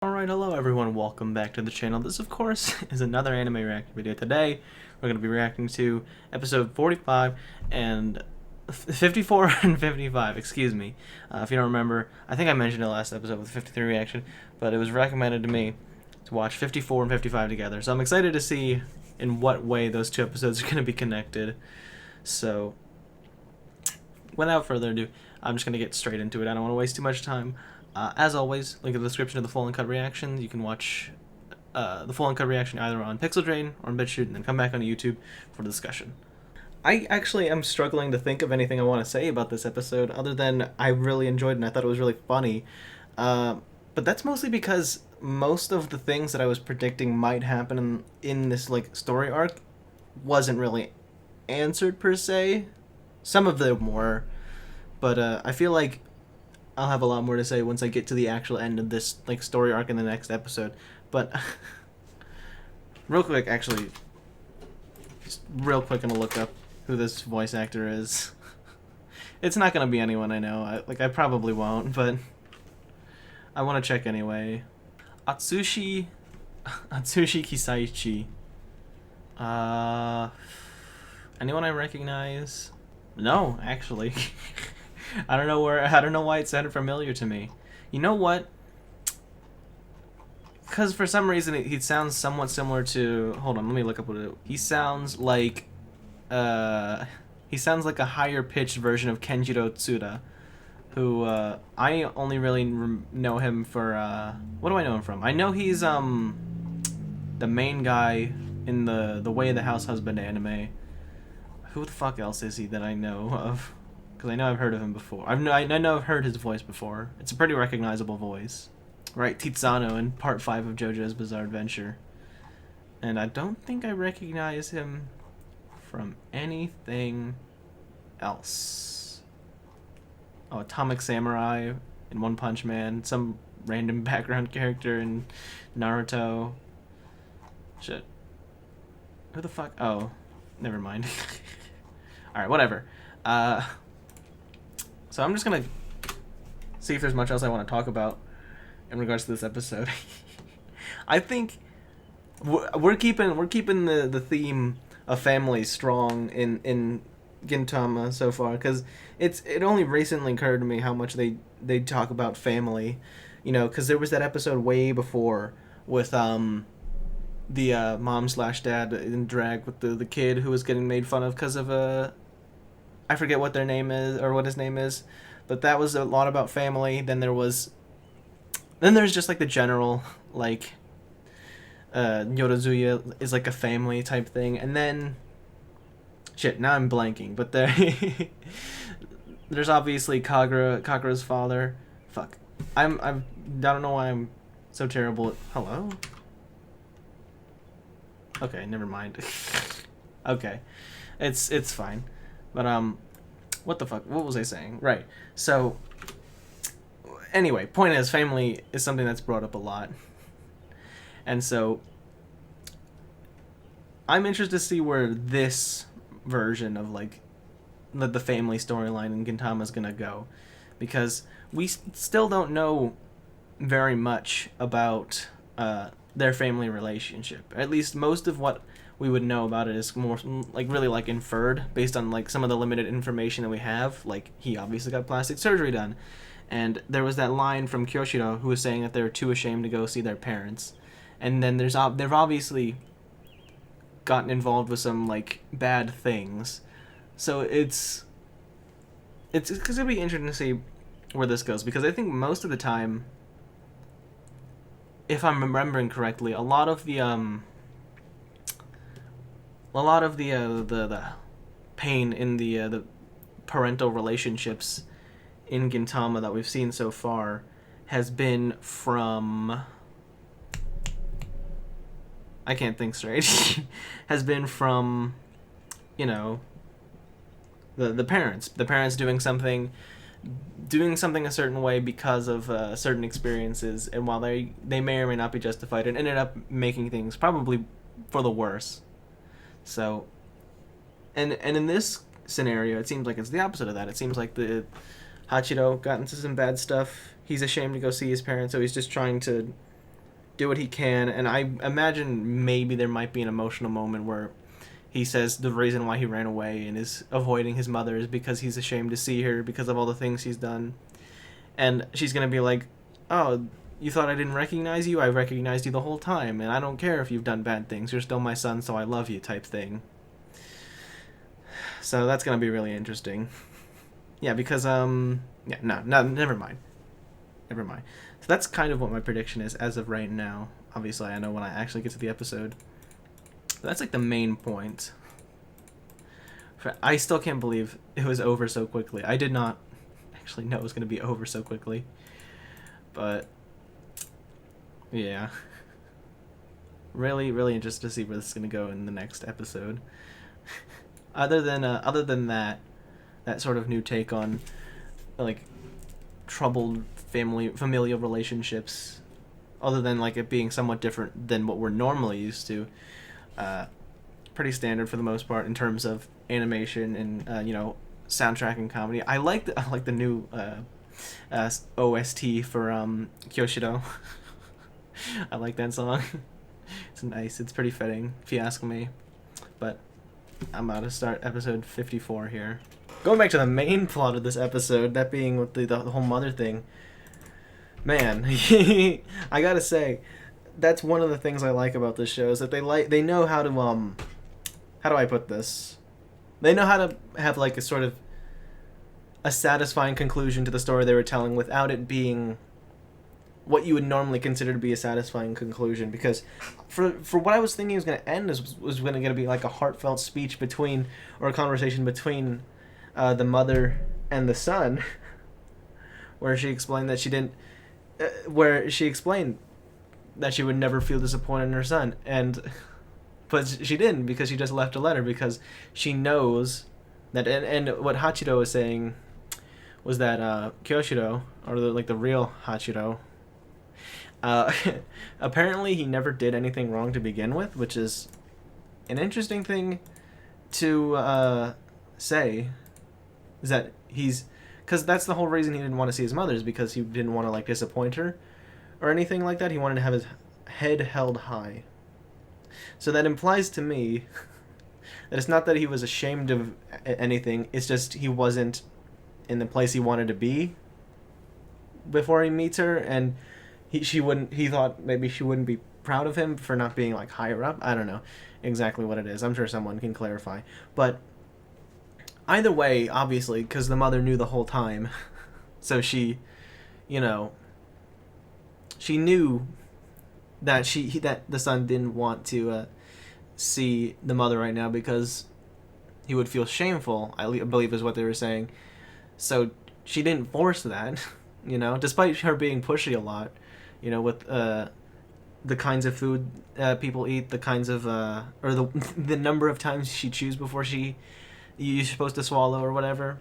Alright, hello everyone, welcome back to the channel. This, of course, is another anime reaction video. Today, we're going to be reacting to episode 45 and 54 and 55, excuse me. If you don't remember, I think I mentioned it last episode with 53 reaction, but it was recommended to me to watch 54 and 55 together. So I'm excited to see in what way those two episodes are going to be connected. So, without further ado, I'm just going to get straight into it. I don't want to waste too much time. As always, link in the description of the full uncut reaction. You can watch the full uncut reaction either on Pixel Drain or on BitChute, and then come back onto YouTube for the discussion. I actually am struggling to think of anything I want to say about this episode, other than I really enjoyed it and I thought it was really funny. But that's mostly because most of the things that I was predicting might happen in this story arc wasn't really answered per se. Some of them were, but I feel like I'll have a lot more to say once I get to the actual end of this story arc in the next episode. But real quick, actually, just real quick, gonna look up who this voice actor is. It's not gonna be anyone I know. I probably won't, but I want to check anyway. Atsushi Kisaichi. Anyone I recognize? No, actually. I don't know why it sounded familiar to me. You know what? Because for some reason he sounds somewhat similar to. Hold on, let me look up what it. He sounds like a higher pitched version of Kenjiro Tsuda, who I only really know him for. What do I know him from? I know he's the main guy in the Way of the House Husband anime. Who the fuck else is he that I know of? Because I know I've heard of him before. I know I've heard his voice before. It's a pretty recognizable voice. Right, Tizano in Part 5 of JoJo's Bizarre Adventure. And I don't think I recognize him from anything else. Oh, Atomic Samurai in One Punch Man. Some random background character in Naruto. Shit. Who the fuck? Oh, never mind. Alright, whatever. So I'm just gonna see if there's much else I want to talk about in regards to this episode. I think we're keeping the theme of family strong in Gintama so far, because it only recently occurred to me how much they talk about family, you know, because there was that episode way before with the mom/dad in drag with the kid who was getting made fun of because of I forget what their name is or what his name is, but that was a lot about family. Then there's just the general Yorozuya is a family type thing, and then shit. Now I'm blanking, but there's obviously Kagura's father. Fuck, I don't know why I'm so terrible at hello. Okay, never mind. Okay, it's fine. But what the fuck? What was I saying? Right. So anyway, point is, family is something that's brought up a lot, and so I'm interested to see where this version of the family storyline in Gintama is gonna go, because we still don't know very much about their family relationship. At least most of what we would know about it is more really inferred based on some of the limited information that we have. He obviously got plastic surgery done, and there was that line from Kyoshiro who was saying that they were too ashamed to go see their parents, and then they've obviously gotten involved with some bad things. So it's gonna be interesting to see where this goes, because I think most of the time, if I'm remembering correctly, a lot of the pain in the parental relationships in Gintama that we've seen so far has been from, I can't think straight, has been from, you know, the parents doing something a certain way because of certain experiences, and while they may or may not be justified, it ended up making things probably for the worse. So, and in this scenario, it seems like it's the opposite of that. It seems like the Hachiro got into some bad stuff. He's ashamed to go see his parents, so he's just trying to do what he can, and I imagine maybe there might be an emotional moment where he says the reason why he ran away and is avoiding his mother is because he's ashamed to see her because of all the things he's done. And she's gonna be like, oh, you thought I didn't recognize you? I recognized you the whole time, and I don't care if you've done bad things. You're still my son, so I love you, type thing. So that's gonna be really interesting. Yeah, because, yeah, no, never mind. Never mind. So that's kind of what my prediction is as of right now. Obviously, I know when I actually get to the episode. But that's like the main point. I still can't believe it was over so quickly. I did not actually know it was going to be over so quickly. But, yeah. Really, really interested to see where this is going to go in the next episode. Other than that sort of new take on, like, troubled familial relationships, other than like it being somewhat different than what we're normally used to, pretty standard for the most part in terms of animation and soundtrack and comedy. I like the new OST for Kyoshido. I like that song. It's nice. It's pretty fitting, if you ask me. But I'm about to start episode 54 here. Going back to the main plot of this episode, that being with the whole mother thing, man, I gotta say, that's one of the things I like about this show, is that they know how to, how do I put this? They know how to have, like, a sort of a satisfying conclusion to the story they were telling without it being what you would normally consider to be a satisfying conclusion, because for what I was thinking was going to end was going to be like a heartfelt speech between, or a conversation between the mother and the son, where she explained that she didn't, where she explained that she would never feel disappointed in her son, but she didn't, because she just left a letter, because she knows that, and what Hachiro was saying was that Kyoshiro, or the real Hachiro, apparently he never did anything wrong to begin with, which is an interesting thing to say, is that because that's the whole reason he didn't want to see his mother, is because he didn't want to, like, disappoint her or anything like that. He wanted to have his head held high. So that implies to me that it's not that he was ashamed of anything, it's just he wasn't in the place he wanted to be before he meets her, and he thought maybe she wouldn't be proud of him for not being, like, higher up. I don't know exactly what it is. I'm sure someone can clarify. But either way, obviously, because the mother knew the whole time, so she knew that that the son didn't want to see the mother right now because he would feel shameful, I believe is what they were saying. So she didn't force that, despite her being pushy a lot, with the kinds of food people eat, the kinds of or the number of times she chews before you're supposed to swallow or whatever.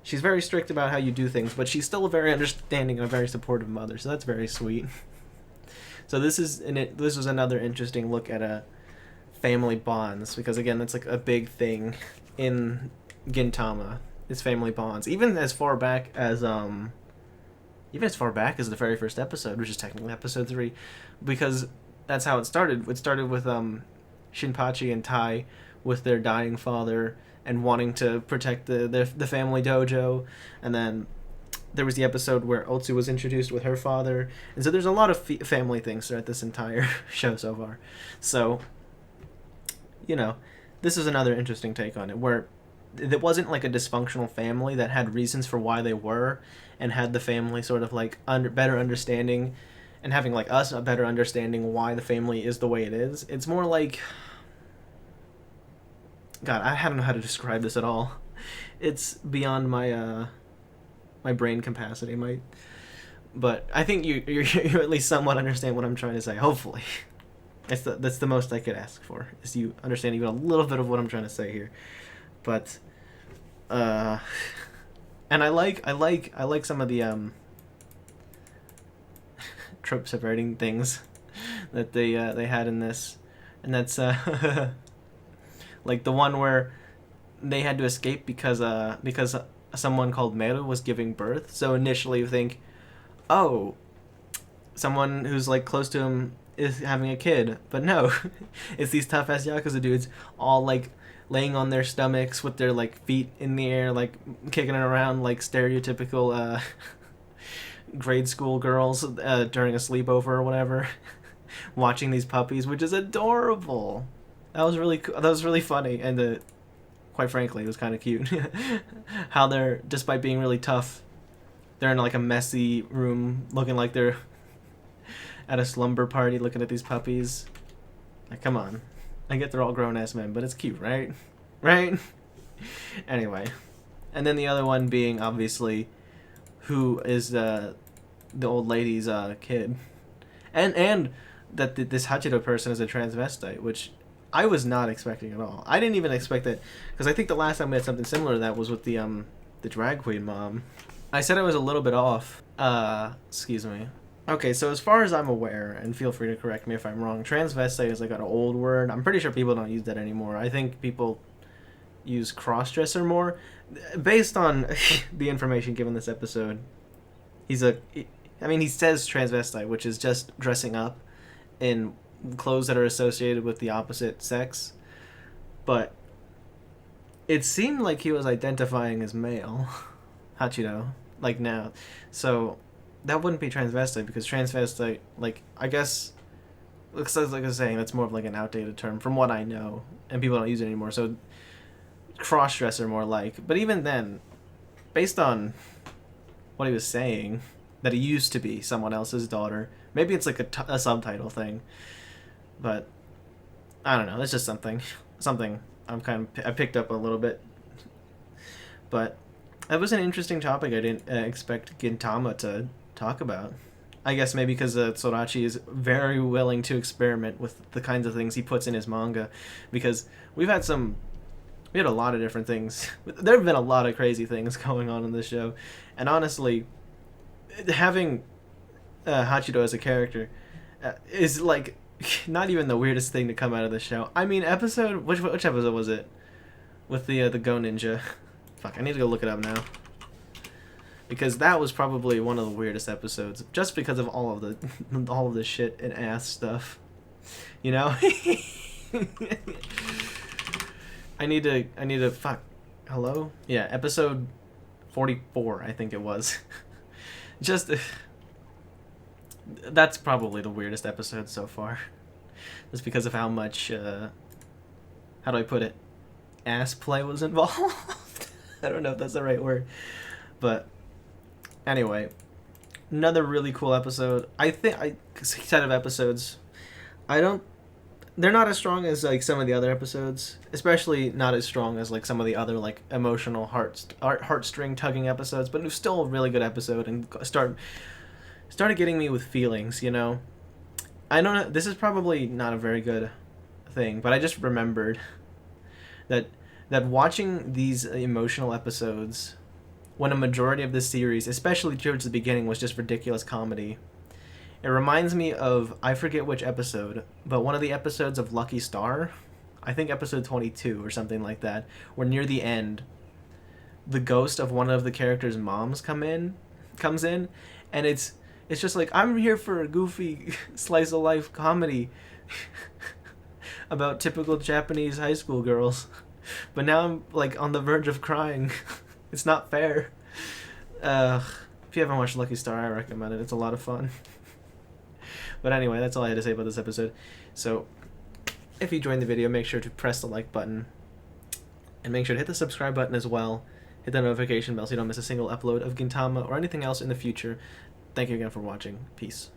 She's very strict about how you do things, but she's still a very understanding and a very supportive mother, so that's very sweet. So this was another interesting look at family bonds, because again, that's like a big thing in Gintama, is family bonds. Even as far back as the very first episode, which is technically episode 3, because that's how it started. It started with Shinpachi and Tai with their dying father and wanting to protect the family dojo, and then there was the episode where Otsu was introduced with her father, and so there's a lot of family things throughout this entire show so far. So, this is another interesting take on it, where it wasn't like a dysfunctional family that had reasons for why they were, and had the family sort of like better understanding, and having like us a better understanding why the family is the way it is. It's more like, God, I don't know how to describe this at all. It's beyond my my brain capacity, but I think you at least somewhat understand what I'm trying to say. Hopefully, that's the most I could ask for, is you understand even a little bit of what I'm trying to say here. But and I like some of the trope subverting things that they had in this, and that's like the one where they had to escape because someone called Meru was giving birth. So initially you think, oh, someone who's like close to him is having a kid, but no, it's these tough ass Yakuza dudes all like laying on their stomachs with their like feet in the air, like kicking it around like stereotypical grade school girls during a sleepover or whatever, watching these puppies, which is adorable. That was really that was really funny, and quite frankly, it was kind of cute. How they're, despite being really tough, they're in like a messy room, looking like they're at a slumber party, looking at these puppies. Like, come on. I get they're all grown ass men, but it's cute, right? Right? Anyway, and then the other one being obviously who is the old lady's kid, and that this Hachiro person is a transvestite, which I was not expecting at all. I didn't even expect that, because I think the last time we had something similar to that was with the drag queen mom. I said I was a little bit off. Excuse me. Okay, so as far as I'm aware, and feel free to correct me if I'm wrong, transvestite is like an old word. I'm pretty sure people don't use that anymore. I think people use crossdresser more. Based on the information given this episode, he says transvestite, which is just dressing up in clothes that are associated with the opposite sex. But it seemed like he was identifying as male, Hachiro, like now. So that wouldn't be transvestite, because transvestite, like, I guess, looks like I was saying, that's more of like an outdated term from what I know, and people don't use it anymore. So crossdresser more like. But even then, based on what he was saying, that he used to be someone else's daughter, maybe it's like a subtitle thing. But I don't know. It's just something I picked up a little bit. But that was an interesting topic. I didn't expect Gintama to talk about. I guess maybe because Sorachi is very willing to experiment with the kinds of things he puts in his manga, because we had a lot of different things. There have been a lot of crazy things going on in this show, and honestly, having Hachiro as a character is like not even the weirdest thing to come out of this show. I mean, which episode was it? With the Go Ninja. Fuck, I need to go look it up now. Because that was probably one of the weirdest episodes, just because of all of the shit and ass stuff. You know? I need to fuck. Hello? Yeah, episode 44, I think it was. Just that's probably the weirdest episode so far. Just because of how much how do I put it? Ass play was involved. I don't know if that's the right word. But anyway, another really cool episode. I think set of episodes. They're not as strong as like some of the other episodes, especially not as strong as like some of the other like emotional heartstring tugging episodes, but it was still a really good episode, and started getting me with feelings, you know. I don't know, this is probably not a very good thing, but I just remembered that watching these emotional episodes when a majority of this series, especially towards the beginning, was just ridiculous comedy. It reminds me of, I forget which episode, but one of the episodes of Lucky Star, I think episode 22 or something like that, where near the end, the ghost of one of the characters' moms comes in, and it's just like, I'm here for a goofy slice of life comedy about typical Japanese high school girls, but now I'm like on the verge of crying. It's not fair. If you haven't watched Lucky Star, I recommend it. It's a lot of fun. But anyway, that's all I had to say about this episode. So, if you enjoyed the video, make sure to press the like button. And make sure to hit the subscribe button as well. Hit the notification bell so you don't miss a single upload of Gintama or anything else in the future. Thank you again for watching. Peace.